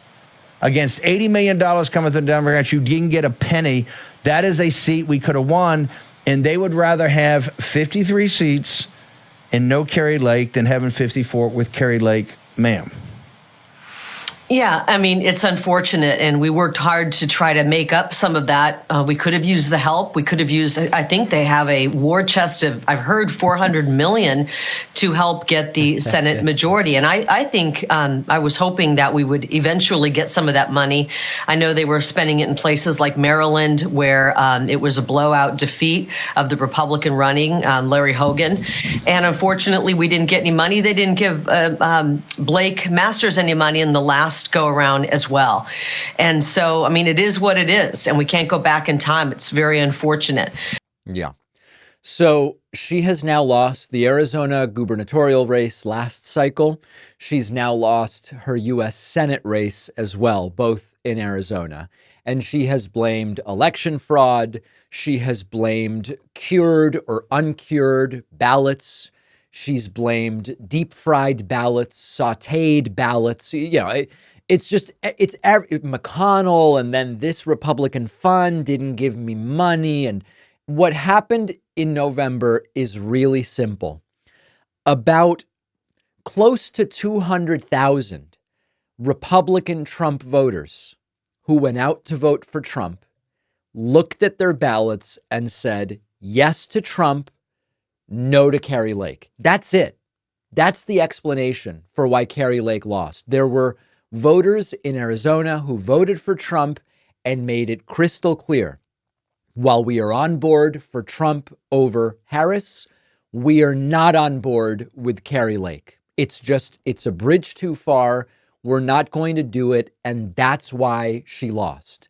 Against $80 million coming from the Democrats, you didn't get a penny. That is a seat we could have won, and they would rather have 53 seats and no Kari Lakes than having 54 with Kari Lakes, ma'am. Yeah, I mean, it's unfortunate, and we worked hard to try to make up some of that. We could have used the help. We could have used, I think they have a war chest of, I've heard, $400 million to help get the Senate majority. And I think I was hoping that we would eventually get some of that money. I know they were spending it in places like Maryland, where it was a blowout defeat of the Republican running, Larry Hogan. And unfortunately, we didn't get any money. They didn't give Blake Masters any money in the last go around as well. And so, I mean, it is what it is, and we can't go back in time. It's very unfortunate. Yeah. So she has now lost the Arizona gubernatorial race last cycle. She's now lost her U.S. Senate race as well, both in Arizona. And she has blamed election fraud. She has blamed cured or uncured ballots. She's blamed deep fried ballots, sauteed ballots. You know, it's McConnell, and then this Republican fund didn't give me money. And what happened in November is really simple. About close to 200,000 Republican Trump voters who went out to vote for Trump looked at their ballots and said yes to Trump, no to Kari Lakes. That's it. That's the explanation for why Kari Lakes lost. There were voters in Arizona who voted for Trump and made it crystal clear. While we are on board for Trump over Harris, we are not on board with Kari Lakes. It's a bridge too far. We're not going to do it. And that's why she lost.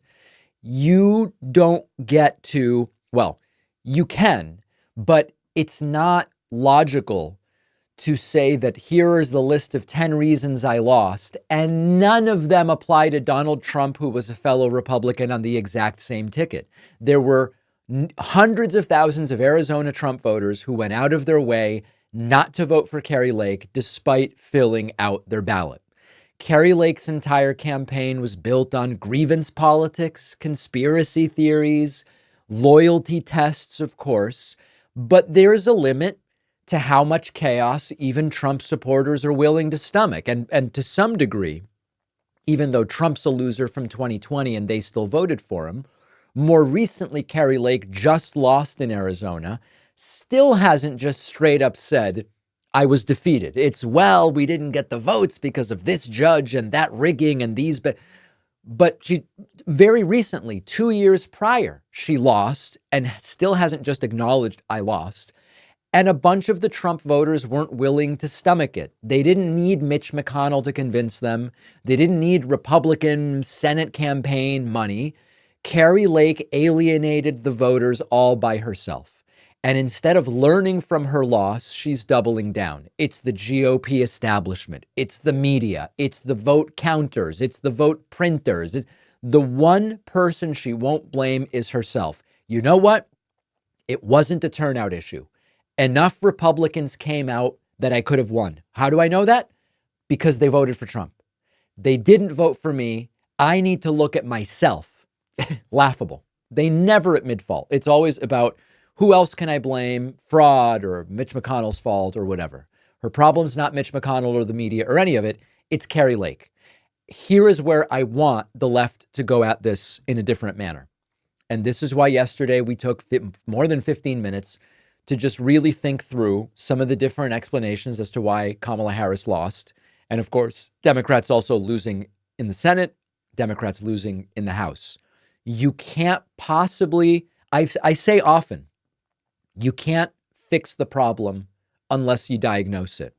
you don't get to, well, you can, but it's not logical to say that here is the list of 10 reasons I lost, and none of them apply to Donald Trump, who was a fellow Republican on the exact same ticket. There were hundreds of thousands of Arizona Trump voters who went out of their way not to vote for Kari Lake despite filling out their ballot. Kari Lake's entire campaign was built on grievance politics, conspiracy theories, loyalty tests, of course, but there's a limit to how much chaos even Trump supporters are willing to stomach. And to some degree, even though Trump's a loser from 2020 and they still voted for him, more recently, Kari Lake just lost in Arizona, still hasn't just straight up said, I was defeated. It's, well, we didn't get the votes because of this judge and that rigging and these, but she very recently, 2 years prior, she lost and still hasn't just acknowledged I lost. And a bunch of the Trump voters weren't willing to stomach it. They didn't need Mitch McConnell to convince them. They didn't need Republican Senate campaign money. Kari Lake alienated the voters all by herself. And instead of learning from her loss, she's doubling down. It's the GOP establishment. It's the media. It's the vote counters. It's the vote printers. The one person she won't blame is herself. You know what? It wasn't a turnout issue. Enough Republicans came out that I could have won. How do I know that? Because they voted for Trump. They didn't vote for me. I need to look at myself. Laughable. They never admit fault. It's always about who else can I blame? Fraud or Mitch McConnell's fault or whatever. Her problem's not Mitch McConnell or the media or any of it. It's Kari Lake. Here is where I want the left to go at this in a different manner. And this is why yesterday we took more than 15 minutes to just really think through some of the different explanations as to why Kamala Harris lost. And of course, Democrats also losing in the Senate, Democrats losing in the House. You can't possibly, I say often, you can't fix the problem unless you diagnose it.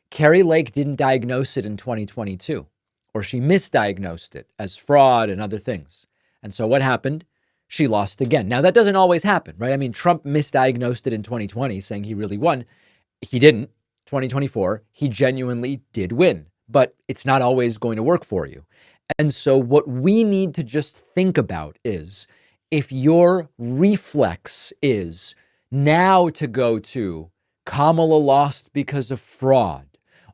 Kari Lake didn't diagnose it in 2022, or she misdiagnosed it as fraud and other things. And so what happened? She lost again. Now, that doesn't always happen, right? I mean, Trump misdiagnosed it in 2020, saying he really won. He didn't. 2024, he genuinely did win, but it's not always going to work for you. And so what we need to just think about is if your reflex is now to go to Kamala lost because of fraud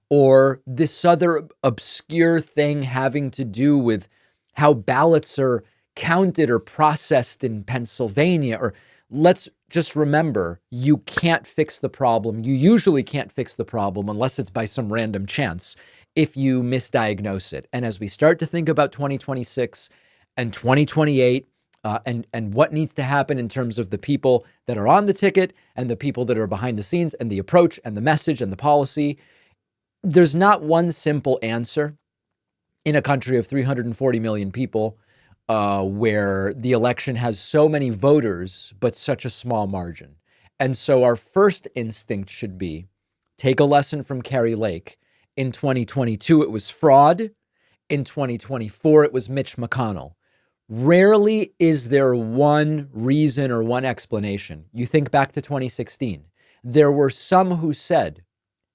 or this other obscure thing having to do with how ballots are counted or processed in Pennsylvania, or let's just remember, you can't fix the problem. You usually can't fix the problem unless it's by some random chance if you misdiagnose it. And as we start to think about 2026 and 2028, and what needs to happen in terms of the people that are on the ticket and the people that are behind the scenes and the approach and the message and the policy, there's not one simple answer in a country of 340 million people where the election has so many voters, but such a small margin. And so our first instinct should be take a lesson from Kari Lake. In 2022, it was fraud. In 2024, it was Mitch McConnell. Rarely is there one reason or one explanation. You think back to 2016. There were some who said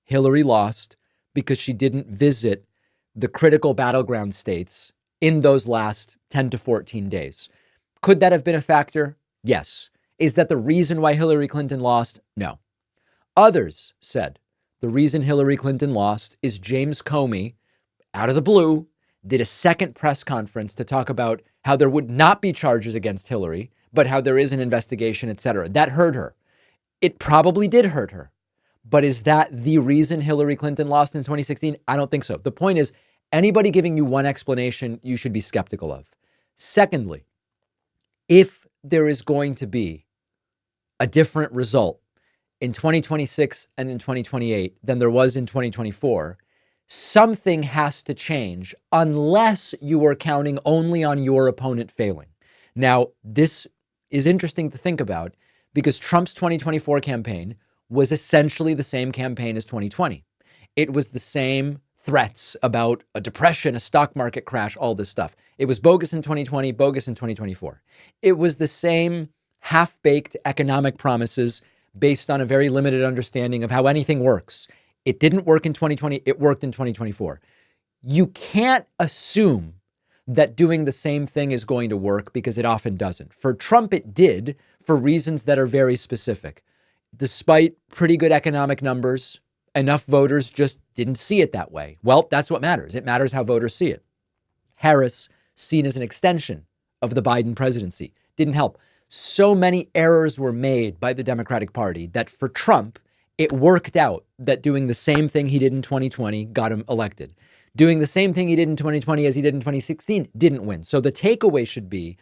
Hillary lost because she didn't visit the critical battleground states in those last 10 to 14 days. Could that have been a factor? Yes. Is that the reason why Hillary Clinton lost? No. Others said the reason Hillary Clinton lost is James Comey, out of the blue, did a second press conference to talk about how there would not be charges against Hillary, but how there is an investigation, et cetera. That hurt her. It probably did hurt her. But is that the reason Hillary Clinton lost in 2016? I don't think so. The point is, anybody giving you one explanation, you should be skeptical of. Secondly, if there is going to be a different result in 2026 and in 2028 than there was in 2024, something has to change unless you are counting only on your opponent failing. Now, this is interesting to think about because Trump's 2024 campaign was essentially the same campaign as 2020. It was the same threats about a depression, a stock market crash, all this stuff. It was bogus in 2020, bogus in 2024. It was the same half-baked economic promises based on a very limited understanding of how anything works. It didn't work in 2020. It worked in 2024. You can't assume that doing the same thing is going to work because it often doesn't. For Trump, it did for reasons that are very specific. Despite pretty good economic numbers, enough voters just didn't see it that way. Well, that's what matters. It matters how voters see it. Harris, seen as an extension of the Biden presidency, didn't help. So many errors were made by the Democratic Party that for Trump, it worked out that doing the same thing he did in 2020 got him elected. Doing the same thing he did in 2020 as he did in 2016 didn't win. So the takeaway should be,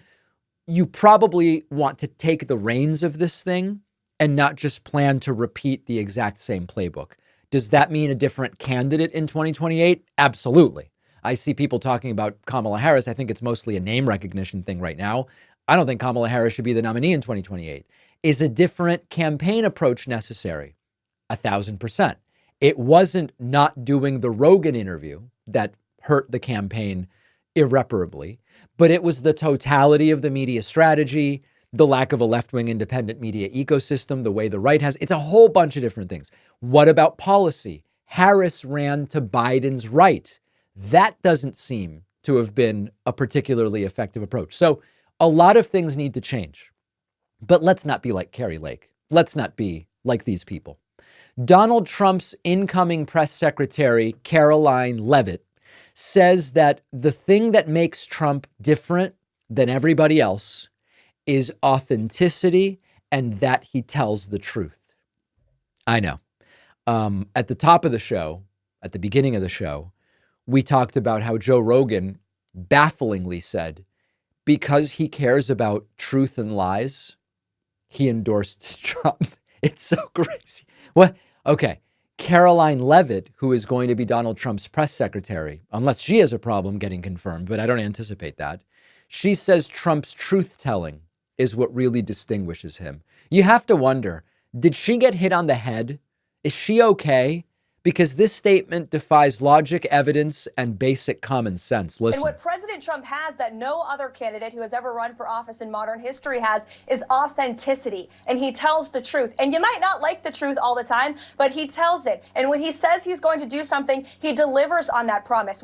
you probably want to take the reins of this thing and not just plan to repeat the exact same playbook. Does that mean a different candidate in 2028? Absolutely. I see people talking about Kamala Harris. I think it's mostly a name recognition thing right now. I don't think Kamala Harris should be the nominee in 2028. Is a different campaign approach necessary? 1,000%. It wasn't not doing the Rogan interview that hurt the campaign irreparably, but it was the totality of the media strategy, the lack of a left-wing independent media ecosystem, the way the right has. It's a whole bunch of different things. What about policy? Harris ran to Biden's right. That doesn't seem to have been a particularly effective approach. So a lot of things need to change. But let's not be like Kari Lake. Let's not be like these people. Donald Trump's incoming press secretary, Caroline Leavitt, says that the thing that makes Trump different than everybody else is authenticity and that he tells the truth. I know. At the top of the show, at the beginning of the show, we talked about how Joe Rogan bafflingly said, because he cares about truth and lies, he endorsed Trump. It's so crazy. What? Okay. Caroline Leavitt, who is going to be Donald Trump's press secretary, unless she has a problem getting confirmed, but I don't anticipate that. She says Trump's truth-telling is what really distinguishes him. You have to wonder, did she get hit on the head? Is she okay? Because this statement defies logic, evidence, and basic common sense. Listen. And what President Trump has that no other candidate who has ever run for office in modern history has is authenticity. And he tells the truth. And you might not like the truth all the time, but he tells it. And when he says he's going to do something, he delivers on that promise.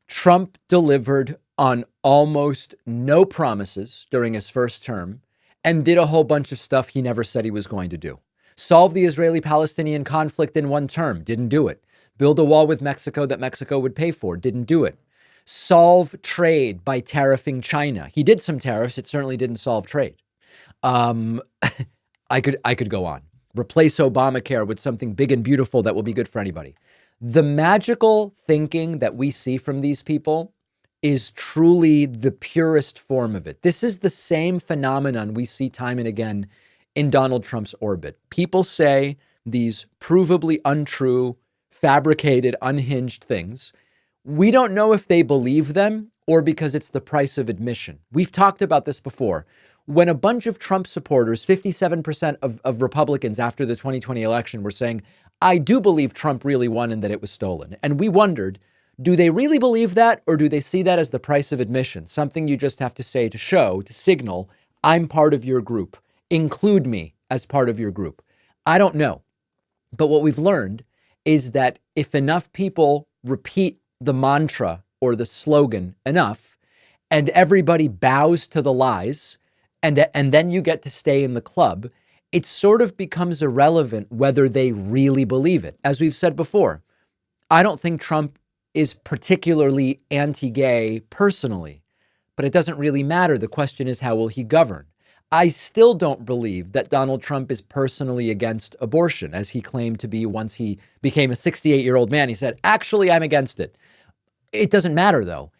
Trump delivered on almost no promises during his first term and did a whole bunch of stuff he never said he was going to do. Solve the Israeli-Palestinian conflict in one term, didn't do it. Build a wall with Mexico that Mexico would pay for, didn't do it. Solve trade by tariffing China. He did some tariffs, it certainly didn't solve trade. I could go on. Replace Obamacare with something big and beautiful that will be good for anybody. The magical thinking that we see from these people is truly the purest form of it. This is the same phenomenon we see time and again in Donald Trump's orbit. People say these provably untrue, fabricated, unhinged things. We don't know if they believe them or because it's the price of admission. We've talked about this before. When a bunch of Trump supporters, 57% of Republicans after the 2020 election were saying, I do believe Trump really won and that it was stolen. And we wondered, do they really believe that or do they see that as the price of admission? Something you just have to say to show, to signal, I'm part of your group. Include me as part of your group. I don't know. But what we've learned is that if enough people repeat the mantra or the slogan enough, and everybody bows to the lies, and then you get to stay in the club, it sort of becomes irrelevant whether they really believe it. As we've said before, I don't think Trump is particularly anti-gay personally, but it doesn't really matter. The question is, how will he govern? I still don't believe that Donald Trump is personally against abortion, as he claimed to be once he became a 68-year-old man. He said, actually, I'm against it. It doesn't matter, though.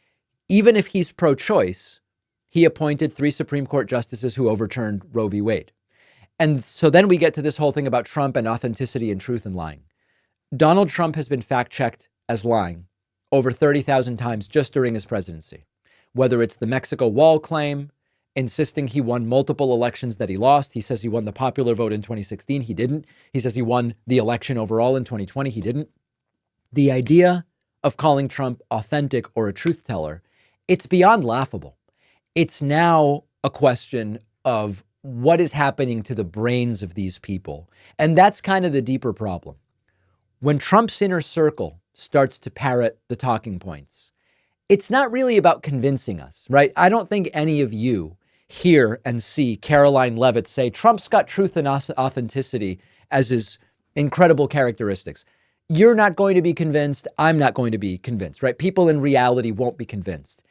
Even if he's pro-choice, he appointed 3 Supreme Court justices who overturned Roe v. Wade. And so then we get to this whole thing about Trump and authenticity and truth and lying. Donald Trump has been fact-checked as lying over 30,000 times just during his presidency, whether it's the Mexico wall claim, insisting he won multiple elections that he lost. He says he won the popular vote in 2016. He didn't. He says he won the election overall in 2020. He didn't. The idea of calling Trump authentic or a truth teller, it's beyond laughable. It's now a question of what is happening to the brains of these people. And that's kind of the deeper problem. When Trump's inner circle starts to parrot the talking points, it's not really about convincing us, right? I don't think any of you hear and see Caroline Leavitt say Trump's got truth and authenticity as his incredible characteristics. You're not going to be convinced. I'm not going to be convinced, right? People in reality won't be convinced.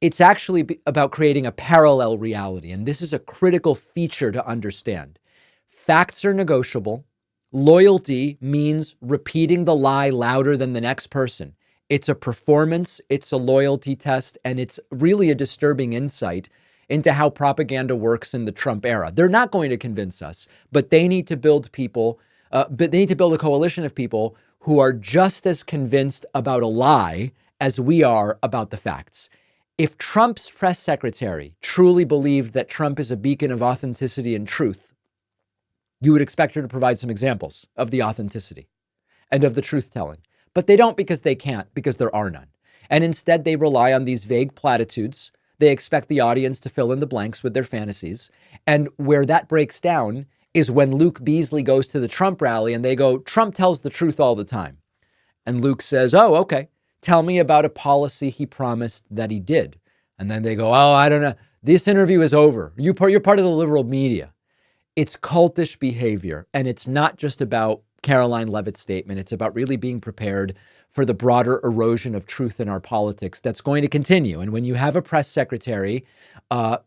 It's actually about creating a parallel reality. And this is a critical feature to understand. Facts are negotiable. Loyalty means repeating the lie louder than the next person. It's a performance, it's a loyalty test, and it's really a disturbing insight into how propaganda works in the Trump era. They're not going to convince us, but they need to build people, but they need to build a coalition of people who are just as convinced about a lie as we are about the facts. If Trump's press secretary truly believed that Trump is a beacon of authenticity and truth, you would expect her to provide some examples of the authenticity and of the truth telling. But they don't because they can't, because there are none. And instead, they rely on these vague platitudes. They expect the audience to fill in the blanks with their fantasies. And where that breaks down is when Luke Beasley goes to the Trump rally and they go, Trump tells the truth all the time. And Luke says, oh, okay, tell me about a policy he promised that he did. And then they go, oh, I don't know. This interview is over. You're part of the liberal media. It's cultish behavior. And it's not just about Caroline Leavitt's statement. It's about really being prepared for the broader erosion of truth in our politics that's going to continue. And when you have a press secretary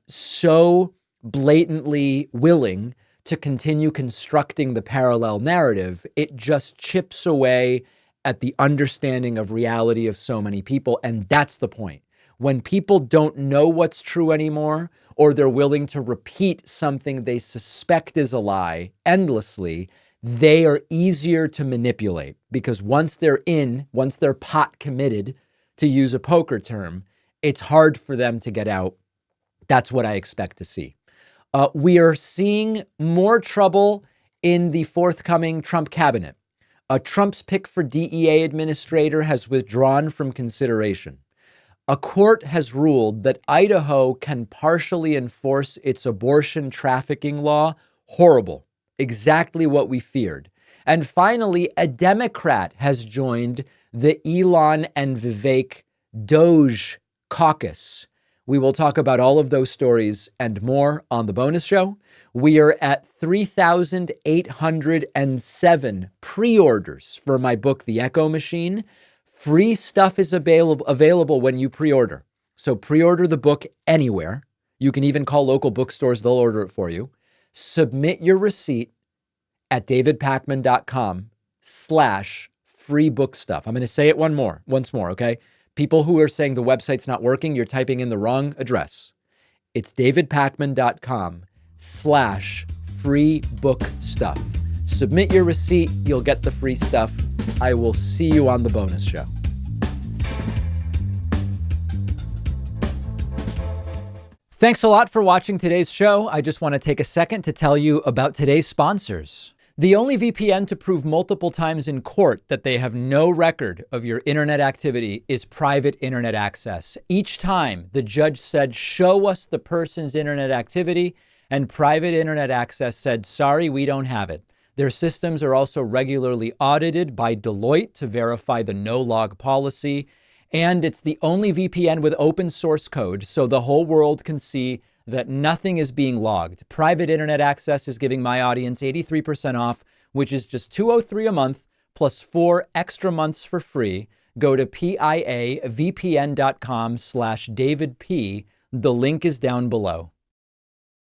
so blatantly willing to continue constructing the parallel narrative, it just chips away at the understanding of reality of so many people. And that's the point. When people don't know what's true anymore, or they're willing to repeat something they suspect is a lie endlessly, they are easier to manipulate because once they're pot committed, to use a poker term, it's hard for them to get out. That's what I expect to see. We are seeing more trouble in the forthcoming Trump cabinet. Trump's pick for DEA administrator has withdrawn from consideration. A court has ruled that Idaho can partially enforce its abortion trafficking law. Horrible. Exactly what we feared. And finally, a Democrat has joined the Elon and Vivek Doge caucus. We will talk about all of those stories and more on the bonus show. We are at 3,807 pre-orders for my book, The Echo Machine. Free stuff is available when you pre-order. So pre-order the book anywhere. You can even call local bookstores. They'll order it for you. Submit your receipt at davidpakman.com/free book stuff. I'm going to say it once more, okay? People who are saying the website's not working, you're typing in the wrong address. It's davidpakman.com/free book stuff. Submit your receipt, you'll get the free stuff. I will see you on the bonus show. Thanks a lot for watching today's show. I just want to take a second to tell you about today's sponsors. The only VPN to prove multiple times in court that they have no record of your internet activity is private internet access. Each time the judge said, show us the person's internet activity, and private internet access said, sorry, we don't have it. Their systems are also regularly audited by Deloitte to verify the no-log policy. And it's the only VPN with open source code, so the whole world can see that nothing is being logged. Private internet access is giving my audience 83% off, which is just $203 a month, plus 4 extra months for free. Go to piavpn.com/DavidP. The link is down below.